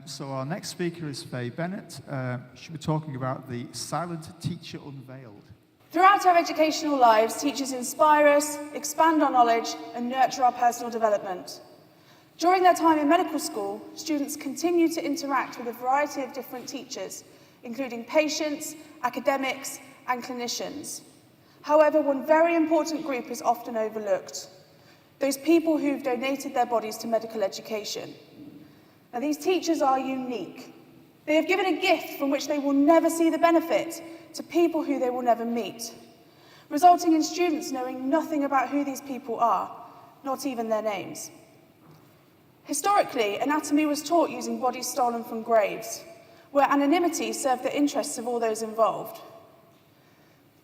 So our next speaker is Fay Bennett. She'll be talking about the silent teacher unveiled. Throughout our educational lives, teachers inspire us, expand our knowledge, and nurture our personal development. During their time in medical school, students continue to interact with a variety of different teachers, including patients, academics, and clinicians. However, one very important group is often overlooked: those people who've donated their bodies to medical education. Now, these teachers are unique. They have given a gift from which they will never see the benefit to people who they will never meet, resulting in students knowing nothing about who these people are, not even their names. Historically, anatomy was taught using bodies stolen from graves, where anonymity served the interests of all those involved.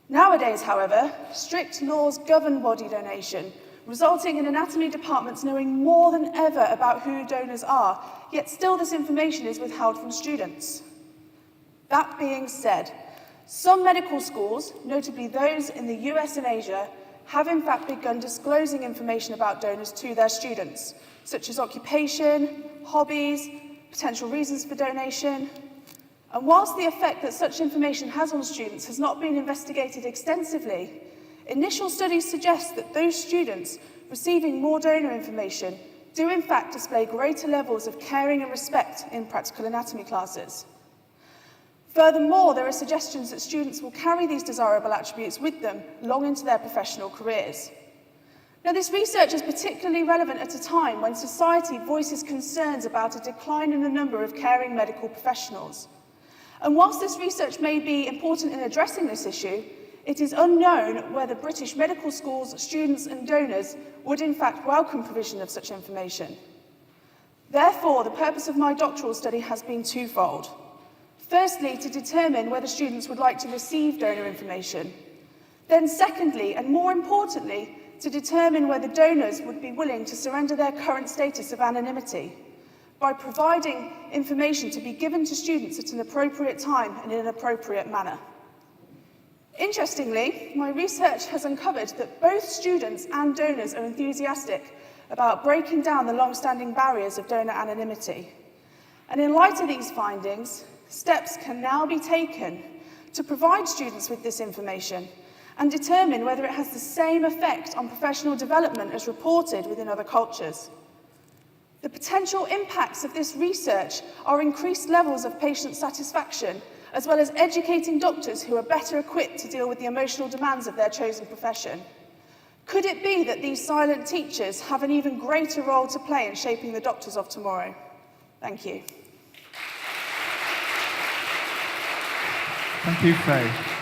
Nowadays, however, strict laws govern body donation, resulting in anatomy departments knowing more than ever about who donors are, yet still this information is withheld from students. That being said, some medical schools, notably those in the US and Asia, have in fact begun disclosing information about donors to their students, such as occupation, hobbies, potential reasons for donation. And whilst the effect that such information has on students has not been investigated extensively, initial studies suggest that those students receiving more donor information do in fact display greater levels of caring and respect in practical anatomy classes. Furthermore, there are suggestions that students will carry these desirable attributes with them long into their professional careers. Now, this research is particularly relevant at a time when society voices concerns about a decline in the number of caring medical professionals. And whilst this research may be important in addressing this issue, it is unknown whether British medical schools, students and donors would in fact welcome provision of such information. Therefore, the purpose of my doctoral study has been twofold. Firstly, to determine whether students would like to receive donor information. Then secondly, and more importantly, to determine whether donors would be willing to surrender their current status of anonymity by providing information to be given to students at an appropriate time and in an appropriate manner. Interestingly, my research has uncovered that both students and donors are enthusiastic about breaking down the long-standing barriers of donor anonymity. And in light of these findings, steps can now be taken to provide students with this information and determine whether it has the same effect on professional development as reported within other cultures. The potential impacts of this research are increased levels of patient satisfaction, as well as educating doctors who are better equipped to deal with the emotional demands of their chosen profession. Could it be that these silent teachers have an even greater role to play in shaping the doctors of tomorrow? Thank you. Thank you, Faye.